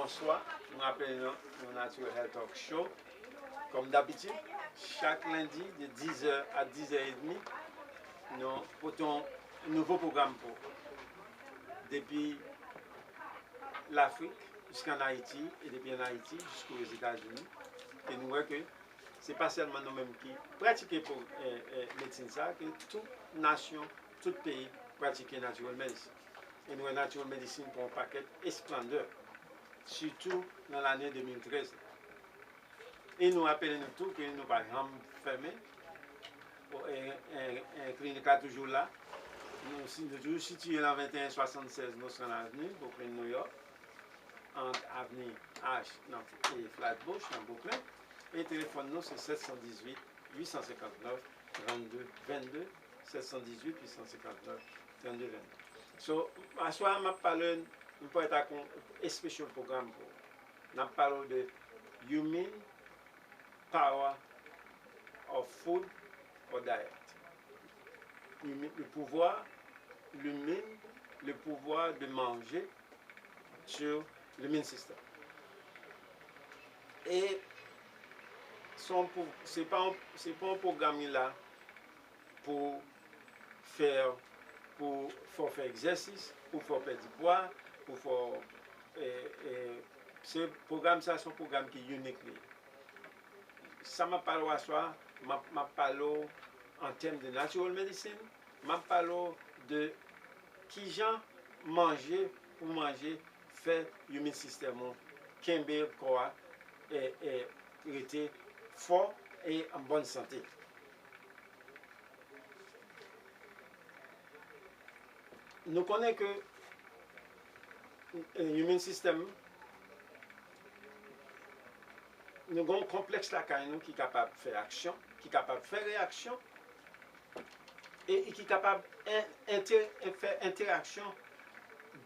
bonsoir. Nous appelons le Natural Health Talk Show. Comme d'habitude, chaque lundi de 10h à 10h30, nous portons un nouveau programme pour depuis l'Afrique jusqu'en Haïti et depuis en Haïti jusqu'aux États-Unis. Et nous voyons que ce n'est pas seulement nous-mêmes qui pratiquons pour médecine ça, que toute nation, tout pays pratique natural medicine. Et nous avons natural medicine pour un paquet esplendeur, surtout dans l'année 2013. Et nous appelons tout que nous par exemple fermé, un clinique toujours là. Nous sommes situés dans 2176 Nostrand Avenue, Brooklyn, New York, entre Avenue H et Flatbush, dans Brooklyn. Et le téléphone nous c'est 718 859 32 22, 718 859 32 22. So, à soi, je parle un spécial programme pour. Je parle de human power of food or diet. Le pouvoir, l'humain, le pouvoir de manger sur l'humain system. Et ce n'est pas un programme là pour faire exercice, pour faire perdre du poids, pour faire. Ce programme, c'est un programme qui est unique. Ça m'a parlé à soi, m'a parlé en termes de natural medicine, m'a parlé de qui gens manger pour manger, faire human system, qu'un corps et rester fort et en bonne santé. Nous connaissons que l'human system, nous avons un complexe là qui est capable de faire action, qui est capable de faire réaction et qui est capable de faire interaction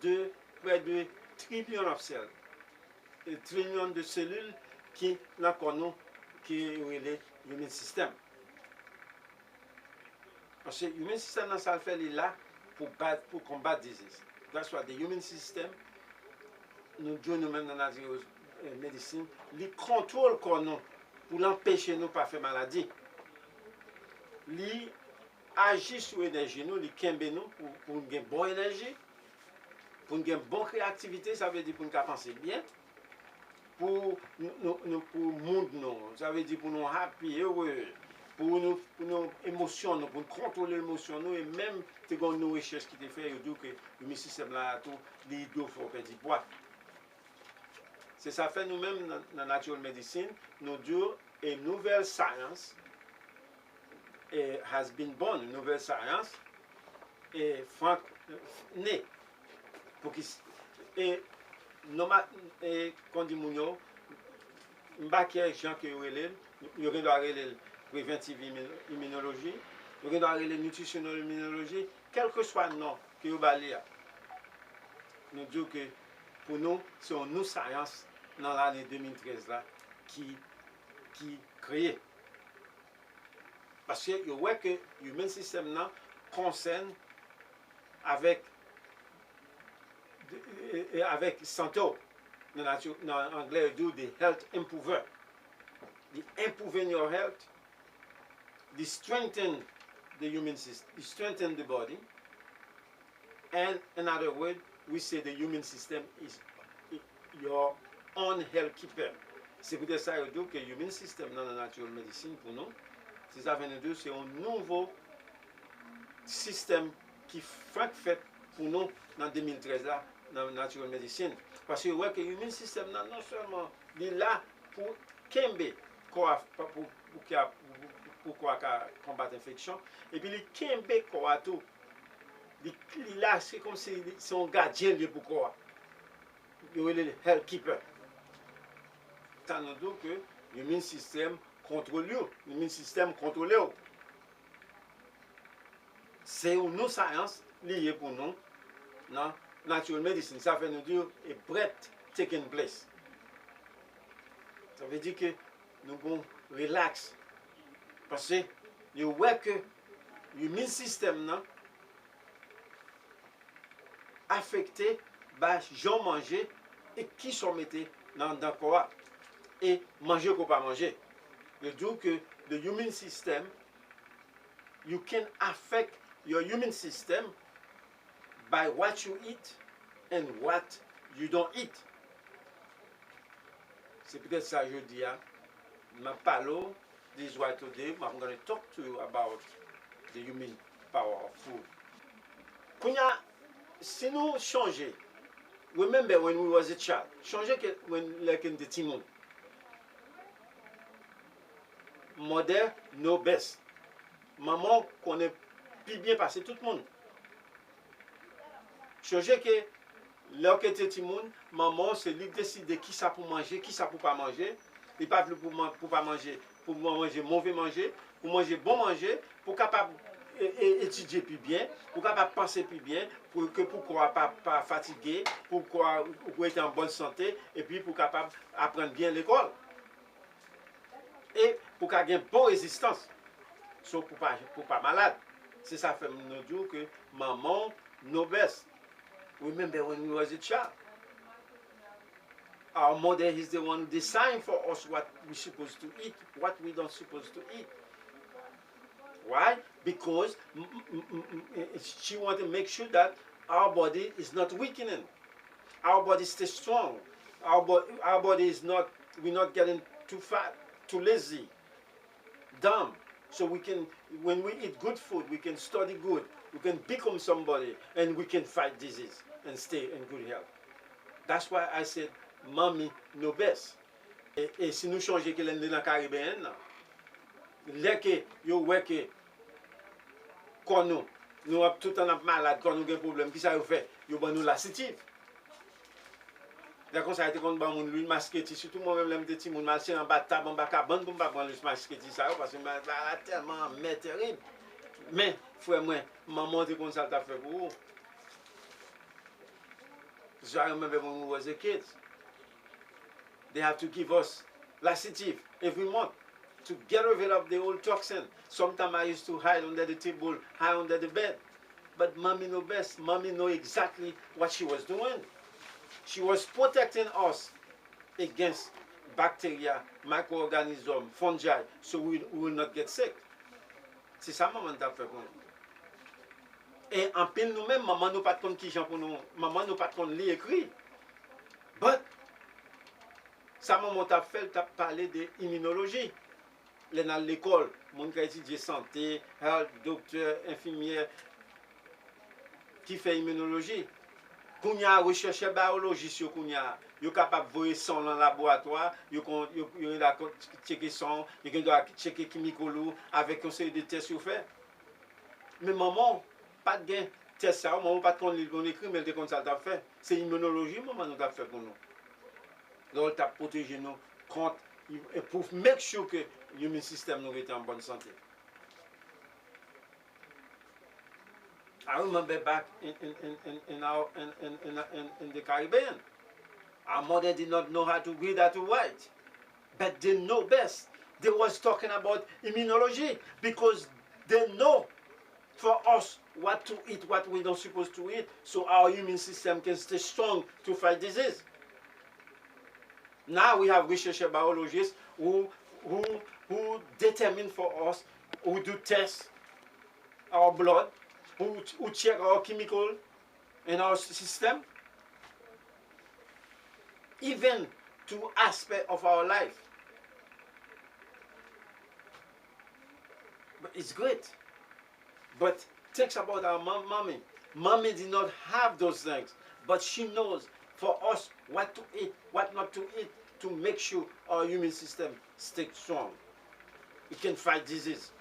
de près de trillions de cellules, trillions de cellules qui est l'human system. Parce que l'human system, ça fait là pour combattre les diseases. That's why the human system, nous disons nous-mêmes dans la médecine, il contrôle nous pour l'empêcher nous de pas faire maladie. Il agit sur l'énergie, il kembe nous pour une bonne énergie, pour une bonne créativité, ça veut dire pour nous penser bien, pour le monde, ça veut dire pour nous happy, heureux, pour nos émotions, pour contrôler l'émotion, et même si nos recherches qui te fait, ils disent que le système là, tout, les deux faut perdre du poids. C'est ça fait nous-mêmes dans la natural medicine, nous disons une nouvelle science has been born, une nouvelle science et Frank né pour qui et quand dit mounio m'baké gens que il doit relève préventive immunologie, il doit relève nutritionnelle immunologie, quel que soit le nom que vous va lire. Nous disons que pour nous, c'est une nouvelle science dans l'année 2013 là, qui créée. Parce que vous voyez que l'human system là concerne avec santé. Dans anglais, on dit the health improver. The improving your health, the strengthen the human system, the strengthen the body. And in other words, we say the human system is your own health keeper. C'est pour ça que le human system dans la natural medicine pour nous, c'est ça veut dire c'est un nouveau système qui fait pour nous dans 2013 là dans la natural medicine. Parce que ouais que le human system non seulement il est là pour combattre l'infection et puis il kembe quoi tout. Il là c'est comme si c'est un gardien pour quoi. Il est le health keeper. Ça nous dit que l'human system contrôle l'human system contrôle. C'est une science liée pour nous dans natural medicine. Ça veut nous dire a breath taking place. Ça veut dire que nous allons relax. Parce que vous voyez que l'human system affecté par gens manger et qui sont mettés dans le corps et manger ou pas manger. Je dis que the human system, you can affect your human system by what you eat and what you don't eat. C'est peut-être ça que je dis. Je parle this why today I'm going to talk to you about the human power of food. Kounya, si nous changer, remember when we was a child, changer when like in the timon. Mother know best. Maman connaît plus bien passer tout le monde. Changer que là que t'es timon, maman c'est lui décider qui ça pour manger, qui ça pour pas manger. Il pas plus pour pas manger, pour manger mauvais manger, pour manger bon manger, pour capable étudier plus bien, pour capable penser plus bien, pour que pourquoi pas fatigué, pour être en bonne santé et puis pour capable apprendre bien l'école. Et pour qu'il y ait une bonne résistance, sauf pour pas malade. C'est ça fait nous dire que maman knows best. Remember when we was a child. Our mother is the one who designed for us what we're supposed to eat, what we don't supposed to eat. Why? Because she wants to make sure that our body is not weakening. Our body stays strong. Our body is not, we're not getting too fat, too lazy, dumb. So we can, when we eat good food, we can study good, we can become somebody, and we can fight disease and stay in good health. That's why I said, mommy know best. Et si nous changeons que l'on est dans le Caribéen, là que yo ouais que quand nous tout le temps malade, quand nous avons des problèmes, qui ça fait? Yo ban nous laxative. D'accord, ça a été quand on moun l'huile masqueti, surtout moi-même l'aime des petits moun marcher en bas de table, en bas cabane pour pas prendre l'huile masqueti ça parce que bah tellement mais terrible. Mais frère moi, maman dit comme ça t'a fait pour vous. So I remember when we was a kids. They have to give us laxative every month to get rid of the old toxin. Sometimes I used to hide under the table, hide under the bed. But mommy know best. Mommy know exactly what she was doing. She was protecting us against bacteria, microorganisms, fungi, so we will not get sick. C'est ça maman t'a fait pour nous. Et en pile nous-mêmes, maman nous pas de qui gens pour nous, maman nous pas de lire écrit. But ça maman t'a fait, t'a parlé de immunologie. Les dans l'école, mon qui étudie santé, health, docteur, infirmière, qui fait immunologie. Kounya recherche biologie sur Kounya, yo capable voir son dans le laboratoire, yo la checker son, yo doit checker chimicolo avec un série de tests yo fait. Mais maman pas de gain test ça, maman pas de qu'on écrit mais de comme ça t'a fait. C'est immunologie maman nous t'a fait pour nous. Donc t'a protégé nous contre et pour make sure que l'immune système nous était en bonne santé. I remember back in the Caribbean, our mother did not know how to read or to write, but they know best. They was talking about immunology because they know for us what to eat, what we don't supposed to eat, so our immune system can stay strong to fight disease. Now we have research biologists who determine for us, who do tests our blood, who check our chemical in our system, even to aspect of our life. But it's great. But think about our mommy. Mommy did not have those things, but she knows for us what to eat, what not to eat, to make sure our immune system stays strong. We can fight disease.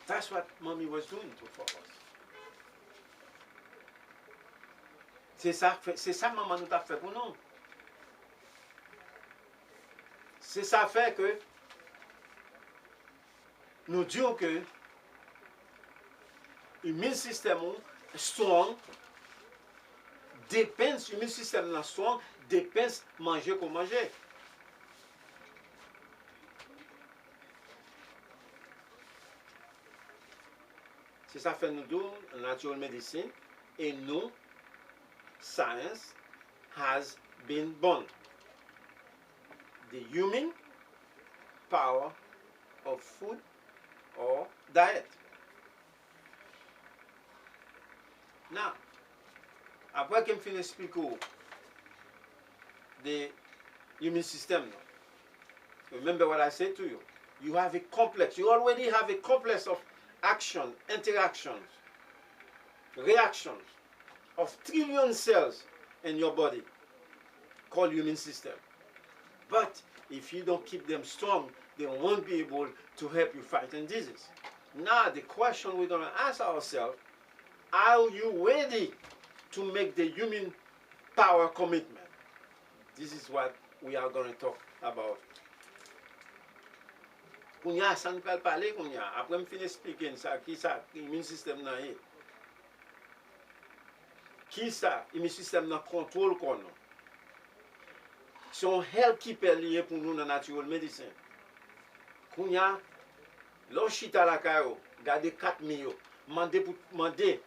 That's what mommy was doing for us. C'est ça maman nous a fait pour nous. C'est ça fait que nous disons que l'immune système strong dépend, l'immune système strong dépend manger comme manger. C'est ça fait nous deux, natural medicine, et nous, science has been born. The human power of food or diet. Now, après que je finis d'expliquer the human system now, remember what I said to you. You have a complex, you already have a complex of action, interactions, reactions of trillion cells in your body called human system. But if you don't keep them strong, they won't be able to help you fight disease. Now the question we're going to ask ourselves, are you ready to make the human power commitment? This is what we are going to talk about. Kounya, ça nous peut parler, Kounya. Après, je finis d'expliquer ça, qui ça, l'immune système nan est. Qui ça, l'immune système nan contrôle qu'on a. Son health keeper lié pour nous dans natural medicine. Kounya, l'ochita la kayo, gade 4 millions. Mandé,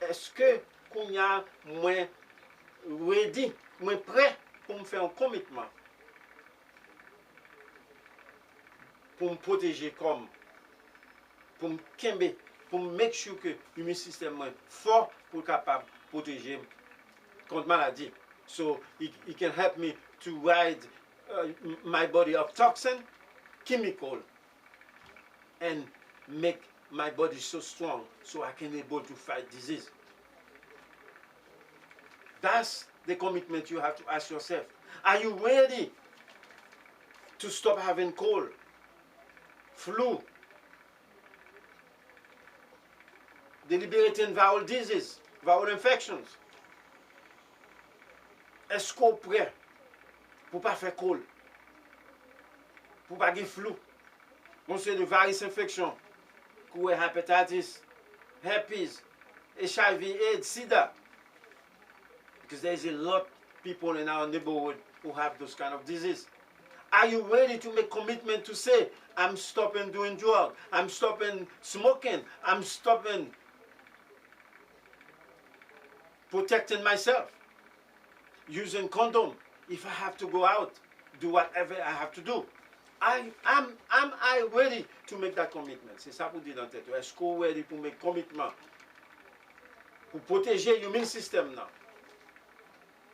est-ce que Kounya, moi, ready, moi prêt pour me faire un commitment? Pour me protéger comme, pour me kembe, pour me make sure que l'immune système est fort pour capable protéger contre maladie. So it can help me to ride my body of toxin, chemical, and make my body so strong so I can be able to fight disease. That's the commitment you have to ask yourself. Are you ready to stop having cold, flu, debilitating viral disease, viral infections? Est-ce qu'on est prêt pour ne pas faire cold, pour ne pas faire flu? On sait de various infections, comme hepatitis, herpes, HIV, AIDS, SIDA. Because there's a lot of people in our neighborhood who have those kind of disease. Are you ready to make commitment to say, I'm stopping doing drugs, I'm stopping smoking, I'm stopping protecting myself, using condom if I have to go out, do whatever I have to do? Am I ready to make that commitment? C'est ça pour dire dans tête. Est-ce qu'on est ready pour make commitment? Pour protéger l'human system now?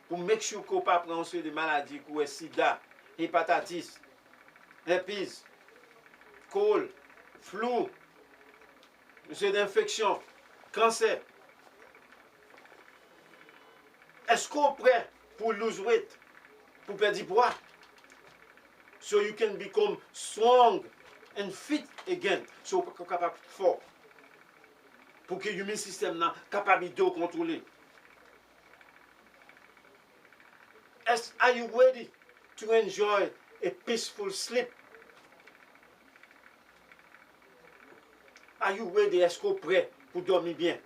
Pour make sure qu'on ne pas prendre des maladies comme sida, hepatitis, herpes, cold, flu, d'infection, cancer. Est-ce qu'on est prêt pour lose weight, pour perdre du poids? So you can become strong and fit again. So vous êtes capable de fort. Pour que l'human system soit capable de contrôler. Are you ready to enjoy a peaceful sleep? Are you ready? Est-ce qu'on est prêt pour dormir bien?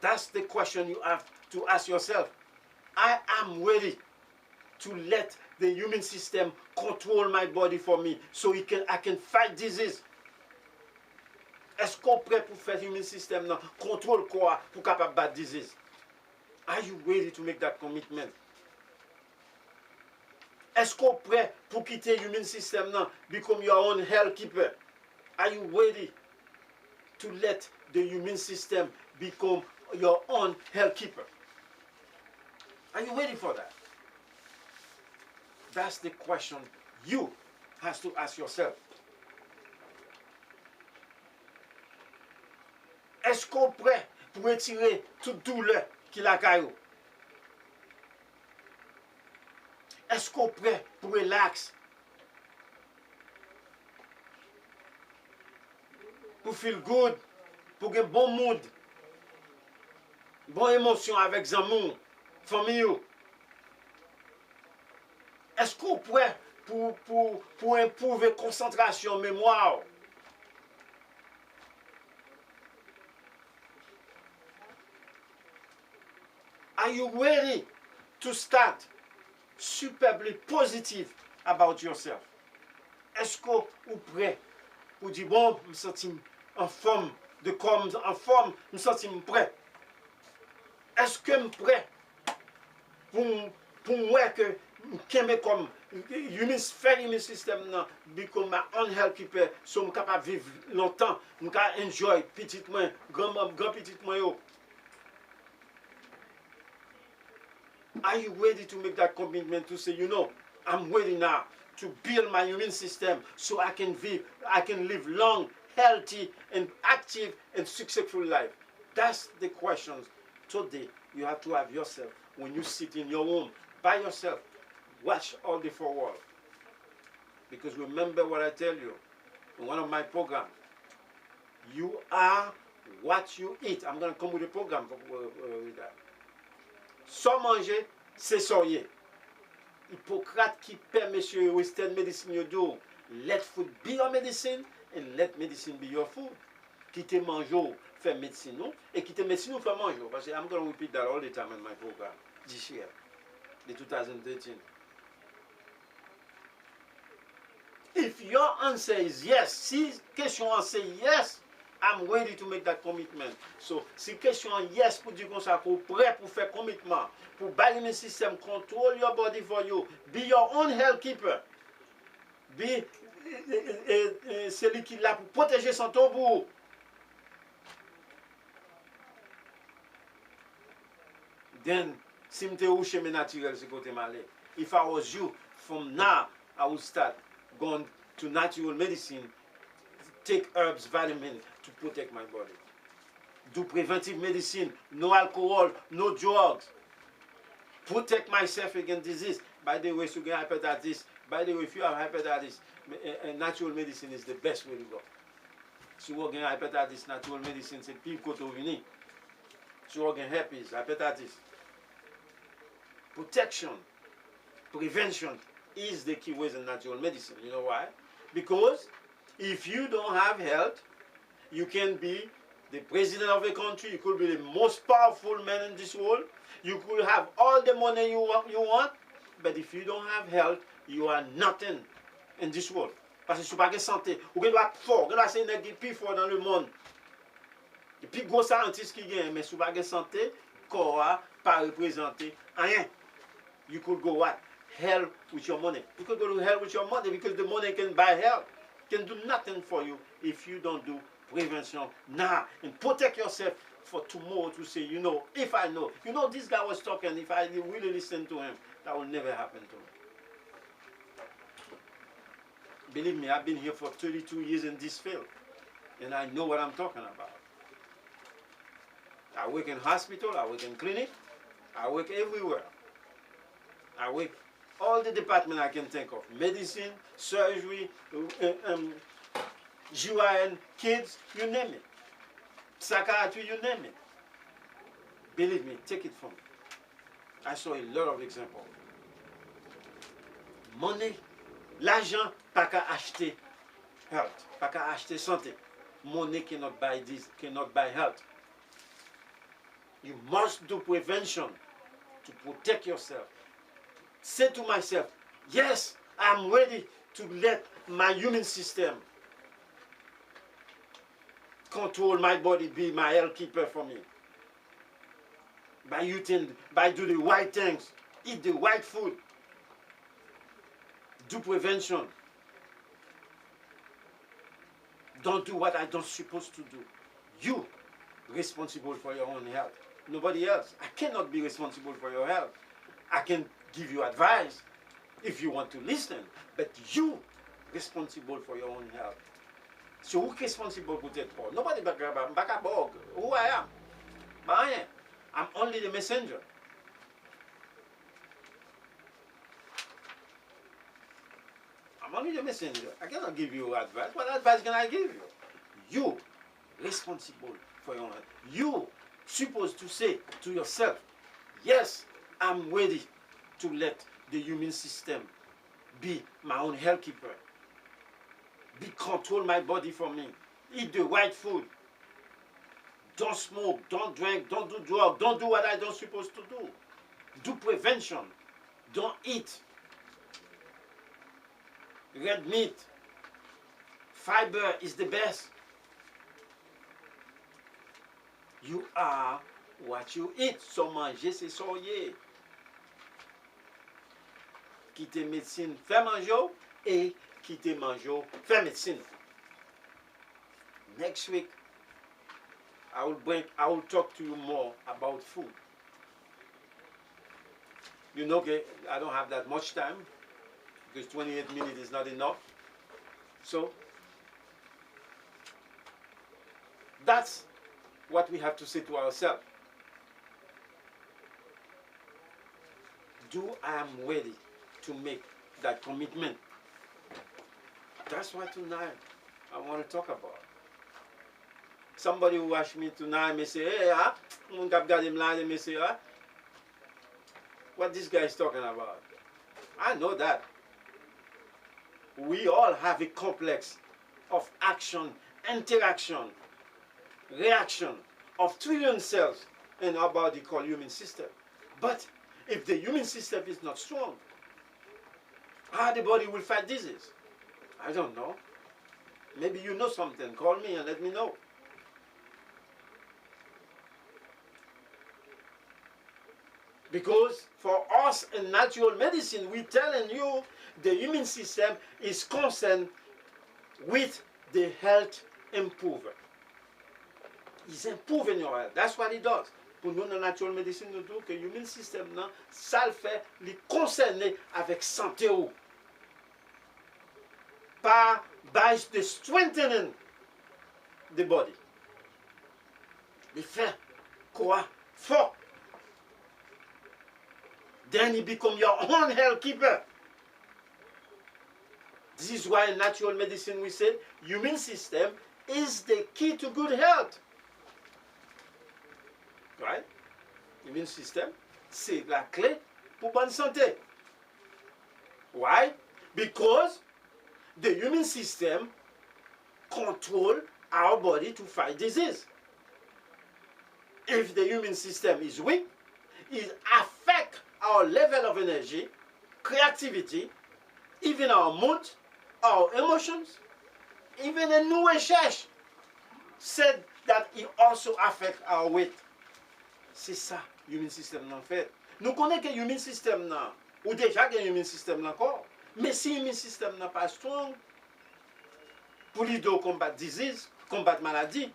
That's the question you have to ask yourself. I am ready to let the human system control my body for me so I can fight disease. Est-ce qu'on est prêt pour faire l'human system contrôle quoi pour capable battre disease? Are you ready to make that commitment? Est-ce qu'on est prêt pour quitter l'human system become your own health keeper? Are you ready to let the human system become your own health keeper? Are you ready for that? That's the question you have to ask yourself. Est-ce qu'on est prêt pour retirer toute douleur qui la caillou? Est-ce qu'on est prêt pour relax? Pour feel good? Pour avoir un bon mood? Bonne émotion avec amour, famille? Est-ce qu'on est prêt pour improver concentration, mémoire? Are you ready to start superbly positive about yourself? Est-ce qu'on est prêt pour dire, bon, je me sens en forme, en forme, je me sens prêt est-ce que je suis prêt pour moi que je comme faire un système become my own health keeper, so je suis capable de vivre longtemps, je suis enjoy petit moi, grand petit moi yo. Are you ready to make that commitment to say, you know, I'm ready now to build my immune system so I can live long, healthy, and active and successful life? That's the questions today you have to have yourself when you sit in your home by yourself. Watch all the four walls. Because remember what I tell you in one of my programs. You are what you eat. I'm going to come with a program with that. Sans manger, c'est soyer. Hippocrate qui permet monsieur Western medicine you do. Let food be your medicine and let medicine be your food. Quitter manger, faire médecine nous, et quitter médecine nous, faire manger. Parce que I'm going to repeat that all the time in my program this year, the 2013. If your answer is yes, si question answer yes, I'm ready to make that commitment. So, si question yes pour dire comme ça, pour prêt pour faire commitment, pour bâtir un système, control your body for you, be your own health keeper, be celui qui est là pour protéger son tombeau. Then, si je suis chemin naturel, c'est côté malais. If I was you, from now, I would start going to natural medicine, take herbs, vitamins to protect my body. Do preventive medicine, no alcohol, no drugs. Protect myself against disease. By the way, if you get hepatitis, by the way, if you have hepatitis, natural medicine is the best way to go. Si vous avez hepatitis, natural medicine, c'est pire que vous venez. Si vous avez herpes, hepatitis. Protection, prevention is the key ways in natural medicine. You know why? Because if you don't have health, you can be the president of a country, you could be the most powerful man in this world, you could have all the money you want, but if you don't have health, you are nothing in this world. Parce que si vous n'avez pas de santé, vous devez être fort, vous devez être le plus fort dans le monde. Le plus gros scientiste qui gagne, mais si vous n'avez pas de santé, corps n'a pas représenté rien. You could go what? Hell with your money. You could go to hell with your money because the money can buy hell. Can do nothing for you if you don't do prevention now and protect yourself for tomorrow to say, you know, if I know, you know, this guy was talking, if I really listen to him, that will never happen to me. Believe me, I've been here for 32 years in this field, and I know what I'm talking about. I work in hospital, I work in clinic, I work everywhere. I work all the departments I can think of. Medicine, surgery, GYN, kids, you name it. Psychiatry, you name it. Believe me, take it from me. I saw a lot of examples. Money, l'argent, pas qu'à acheter health, pas qu'à acheter santé. Money cannot buy this, cannot buy health. You must do prevention to protect yourself. Say to myself, yes, I'm ready to let my immune system control my body, be my health keeper for me. By do the right things, eat the right food, do prevention. Don't do what I don't supposed to do. You responsible for your own health. Nobody else. I cannot be responsible for your health. I can give you advice if you want to listen, but you responsible for your own health. So who responsible for that part? Nobody back who I am. But I am. I'm only the messenger. I'm only the messenger. I cannot give you advice. What advice can I give you? You responsible for your health. You supposed to say to yourself, yes, I'm ready to let the immune system be my own health keeper. Be control my body for me. Eat the right food. Don't smoke, don't drink, don't do drugs, don't do what I don't supposed to do. Do prevention. Don't eat red meat. Fiber is the best. You are what you eat. So manger, c'est soyer. Quitter médecine, faire manger, et quitter manger, faire médecine. Next week, I will talk to you more about food. You know, okay, I don't have that much time because 28 minutes is not enough. So that's what we have to say to ourselves. Do I am ready to make that commitment? That's what tonight I want to talk about. Somebody who asked me tonight may say, hey, may say, what this guy is talking about. I know that. We all have a complex of action, interaction, reaction of trillion cells in our body called human system. But if the human system is not strong, how the body will fight disease? I don't know. Maybe you know something. Call me and let me know. Because for us in natural medicine, we're telling you the immune system is concerned with the health improver. It's improving your health. That's what it does. Pour nous, dans natural medicine, nous disons que l'immune system, ça le fait, il est concerné avec santé ou. By the strengthening the body. Il fait quoi? Fort. Then you become your own health keeper. This is why in natural medicine we say immune system is the key to good health. Right? Immune system, c'est la clé pour bonne santé. Why? Because the immune system controls our body to fight disease. If the immune system is weak, it affects our level of energy, creativity, even our mood, our emotions. Even a new research said that it also affects our weight. C'est ça, l'immune system en fait. Nous connaissons que l'immune system nan, ou déjà que l'immune system encore. Mais si l'immune system n'est pas strong, pour lui de combattre disease, combattre maladie,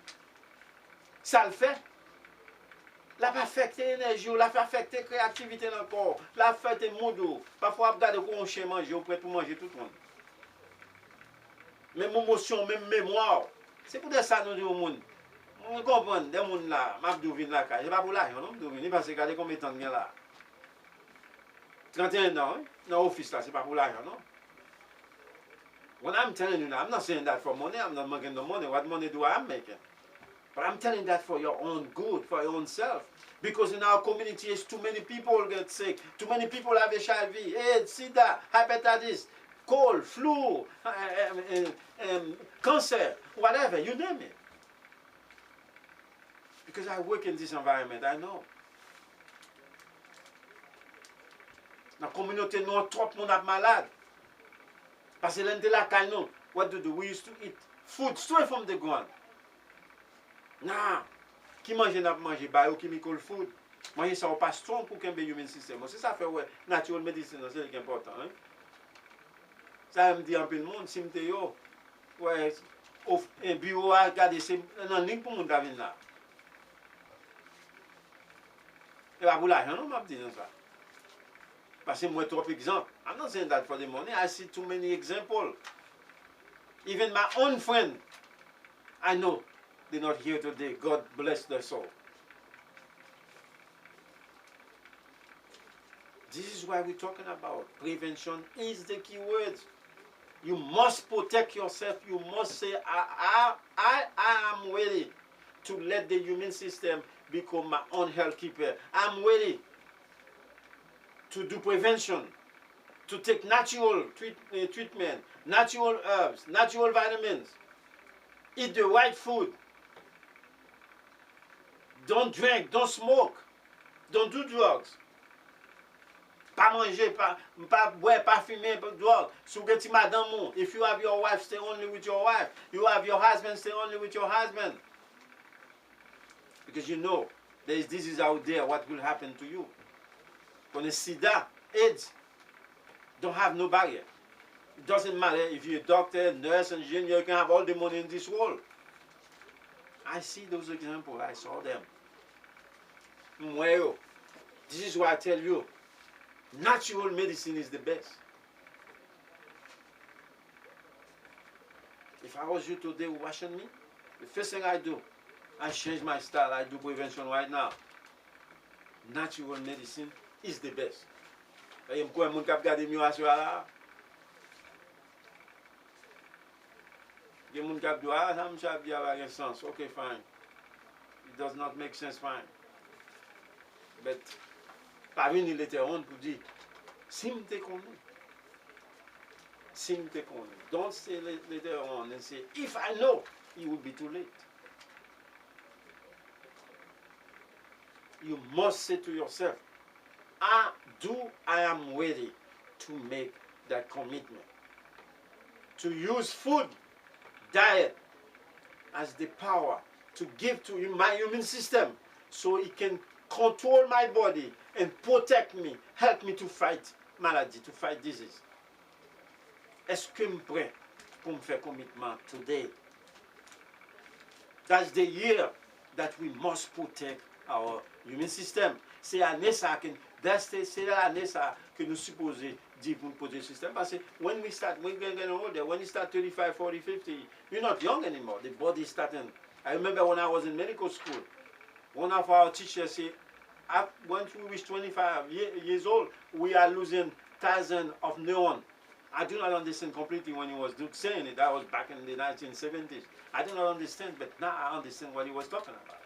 ça le fait. La va affecter l'énergie, la va affecter la créativité dans le corps, la va affecter le monde. Parfois, regarder qu'on chien manger, on prêt pour manger tout le monde. Même émotion, même mémoire. C'est pour ça que nous disons au monde. On comprend, des gens là, je vais venir là, je ne vais pas pour l'argent, non? Je vais venir parce que regardez combien de temps il y a là. 31 ans, dans l'office là, ce n'est pas pour l'argent, non? When I'm telling you now, I'm not saying that for money, I'm not making the money. What money do I am making? But I'm telling that for your own good, for your own self. Because in our community, too many people get sick. Too many people have HIV, AIDS, SIDA, hepatitis, cold, flu, cancer, whatever, you name it. Because I work in this environment, I know. Dans la communauté, nous, trop de monde est malade. Parce que l'un de la caille, non. What do we used to eat? Food straight from the ground. Non. Qui mange n'a pas mangé biochemical food. Manger ça pas strong pour qu'un human system. C'est ça fait ouais natural medicine c'est important hein. Ça me dit un peu le monde si me yo ouais un bureau à regarder c'est en ligne pour monde venir là. Et pas pour l'argent non m'a dit ça. Parce que moi trop exemple. I'm not saying that for the money. I see too many examples. Even my own friend I know they're not here today. God bless their soul. This is why we're talking about prevention is the key word. You must protect yourself. You must say, I am ready to let the human system become my own health keeper. I'm ready to do prevention, to take natural treatment, natural herbs, natural vitamins, eat the right food. Don't drink, don't smoke, don't do drugs. Pas manger, pas boire, pas fumer, pas drogue. If you have your wife, stay only with your wife. You have your husband, stay only with your husband. Because you know, There is disease out there, what will happen to you? When the SIDA, AIDS, don't have no barrier. It doesn't matter if you're a doctor, nurse, engineer, you can have all the money in this world. I see those examples, I saw them. Well, this is why I tell you, natural medicine is the best. If I was you today watching me, the first thing I do, I change my style, I do prevention right now. Natural medicine is the best. Et pourquoi mon cap garder mieux à là? Il y a mon cap dit ah ça me chape bien avec sens. Okay, fine. It does not make sense, fine. But pas venir later on pour dire si m'te connais. Si m'te connais. Don't say later on and say if I know, it will be too late. You must say to yourself, I am ready to make that commitment. To use food, diet, as the power to give to my immune system so it can control my body and protect me, help me to fight malady, to fight disease. Est-ce que je suis prêt pour me faire commitment today? That's the year that we must protect our immune system. C'est l'année ça que nous supposons dire pour protéger le système. Parce que when we get older, when you start 35, 40, 50, you're not young anymore. The body is starting. I remember when I was in medical school, one of our teachers said, once we reach 25 years old, we are losing thousands of neurons. I do not understand completely when he was saying it. That was back in the 1970s. I do not understand, but now I understand what he was talking about.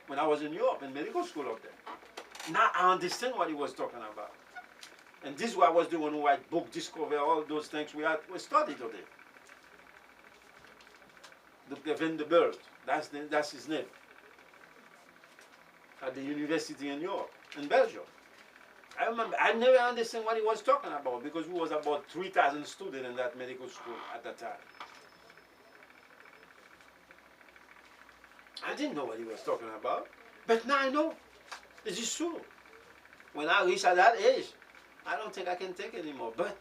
When I was in Europe, in medical school up there. Now I understand what he was talking about. And this is what I was doing when I write book, discover all those things we studied today. Dr. Vanderbilt, that's his name. At the university in Europe, in Belgium. I remember, I never understood what he was talking about because we was about 3,000 students in that medical school at that time. I didn't know what he was talking about, but now I know. This is true. When I reach at that age, I don't think I can take anymore. But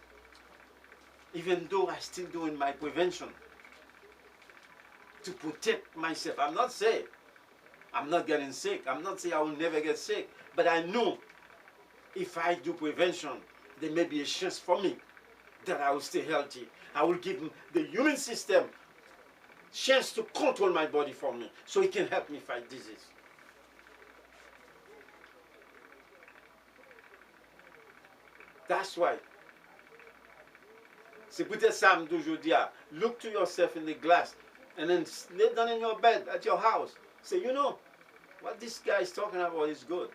even though I'm still doing my prevention to protect myself, I'm not saying I'm not getting sick. I'm not saying I will never get sick. But I know if I do prevention, there may be a chance for me that I will stay healthy. I will give the immune system chance to control my body for me so it can help me fight disease. That's why. C'est peut-être ça d'aujourd'hui. Look to yourself in the glass and then lay down in your bed at your house. Say, you know, what this guy is talking about is good.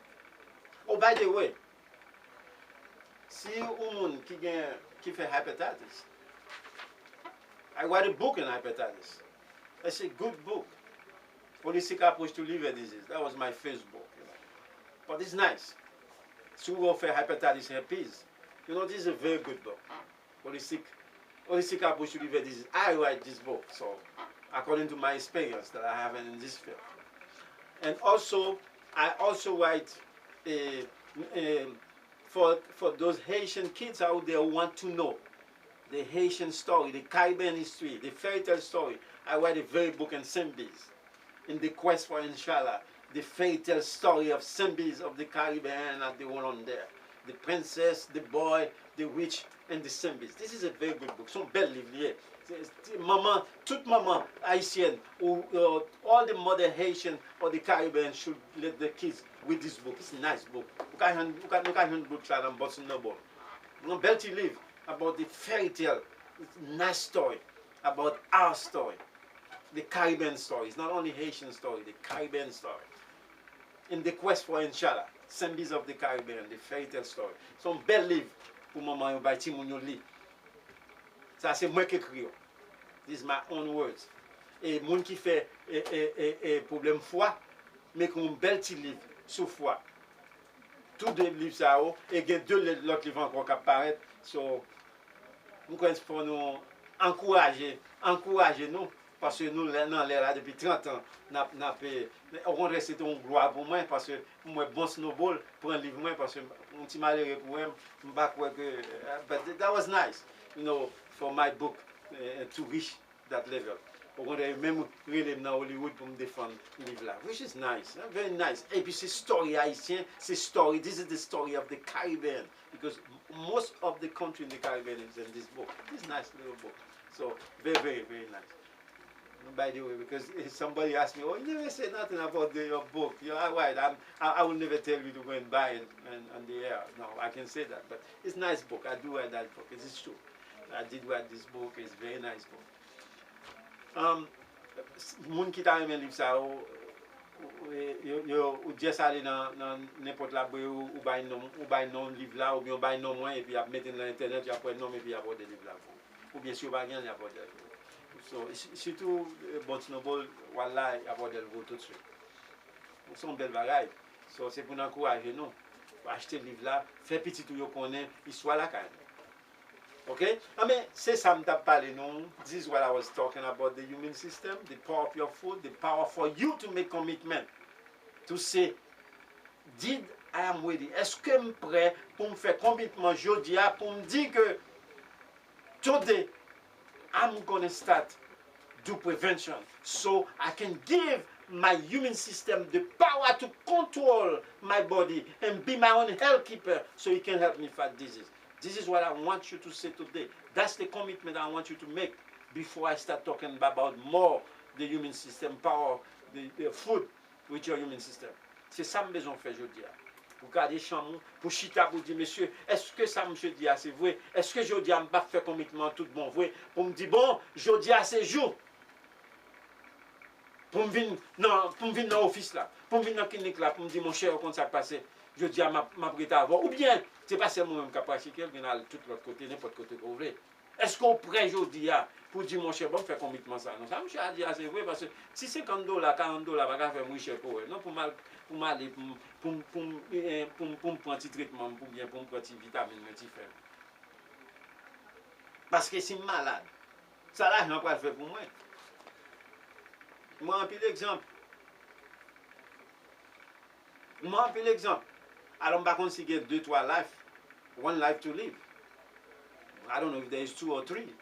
Oh, by the way, si un qui fait hepatitis, I write a book on hepatitis. It's a good book. Holistic Approach to Liver Disease. That was my first book. You know. But it's nice. Sugar for hepatitis herpes. You know, this is a very good book. Holistic Approach to Liver Disease. I write this book, so according to my experience that I have in this field. And also, I also write for those Haitian kids out there who want to know the Haitian story, the Caribbean history, the fairy tale story. I write a very book on Sembis, in the quest for Inshallah, the fairy tale story of Sembis of the Caribbean and the one on there. The princess, the boy, the witch, and the Sembis. This is a very good book. Son bel livre lié. Maman, toute maman haïtienne, ou all the mother Haitian or the Caribbean should let the kids read this book. It's a nice book. You can't book like I'm Boston Noble. No belty live about the fairy tale, nice story about our story, the Caribbean story. It's not only Haitian story, the Caribbean story. In the quest for Inshallah, Sembis of the Caribbean, the fairy tale story. Son bel livre pour maman yon bay ti moun yon li. Ça c'est moi qui écris. These my own words. Et moun qui fait problème foi, mais qu'on bel petit livre sur foi. Tous deux livres ça et il y a deux autres livres encore qui apparaissent. So, nous pour nous encourager nous parce que nous, dans l'air là, depuis 30 ans, au contraire, c'était une gloire pour moi, parce que moi, bon snowball, pour un livre, parce que mon petit malheureux pour moi, but that was nice, for my book to reach that level. Au contraire, même relève dans Hollywood pour me défendre le livre là, which is nice, very nice. Et puis c'est story haïtien, c'est story, this is the story of the Caribbean, because most of the country in the Caribbean is in this book, this nice little book. So, very, very, very nice. By the way, because somebody asked me, oh, you never say nothing about your book. You're right. I will never tell you to go and buy it on the air. No, I can say that. But it's a nice book. I do write that book. It is true. I did write this book. It's a very nice book. Moun ki ta remen liv sa ou just aller dans n'importe la boue ou bay non liv la ou bien bay non moins et puis ap mette dans internet et après non et puis avoir des livres là ou bien si ou bagay y avoir des so surtout bon snowball voilà y avoir des livres tout de suite son bel bagay so c'est pour encourager nous acheter livre là faire petit tout yo connaît histoire là quand même. Okay? I mean, say something about this is what I was talking about, the human system, the power of your food, the power for you to make commitment. To say, did I am ready? Est-ce que je suis prêt pour me faire commitment aujourd'hui pour me dire que today I'm going to start do prevention so I can give my human system the power to control my body and be my own health keeper so it can help me fight disease. This is what I want you to say today. That's the commitment I want you to make before I start talking about more the human system power, the food with your human system. C'est ça que j'ai besoin de faire aujourd'hui. Pour garder chambre, pour chita, pour dire, monsieur, est-ce que ça, monsieur dit, c'est vrai? Est-ce que je dis, je ne pas faire commitment tout bon vrai? Pour me dire, bon, je dis à ces jours. Pour me venir dans l'office là, pour me venir dans la clinique là, pour me dire, mon cher, comment ça passe? Je dis à ma prête à avoir. Ou bien, ce n'est pas seulement moi-même qui a pratiqué, il y en a tout l'autre côté, n'importe côté que vous voulez. Est-ce qu'on prend aujourd'hui pour dire, mon cher, bon, faire commitment ça? Non, ça, monsieur a dit, c'est vrai, parce que si $50, $40, il va faire moins cher pour eux. Non, pour m'aller, pour me prendre un petit traitement, pour bien, pour me prendre une vitamine, un petit fer. Parce que si je suis malade, ça là, je n'ai pas le faire pour moi. Moi, un peu d'exemple. Alors, je ne sais pas si 2, 3 lives, one life to live. I don't know if there is 2 or 3.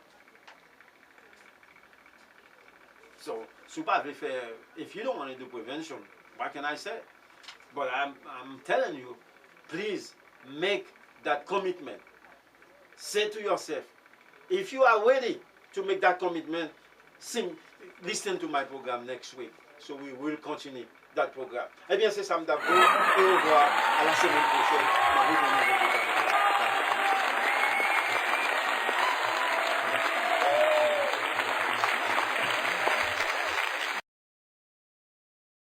So, if you don't want to do prevention, what can I say? But I'm telling you, please make that commitment. Say to yourself, if you are ready to make that commitment, listen to my program next week. So we will continue that programme. Eh bien, c'est Sam Dabo et au revoir à la semaine prochaine.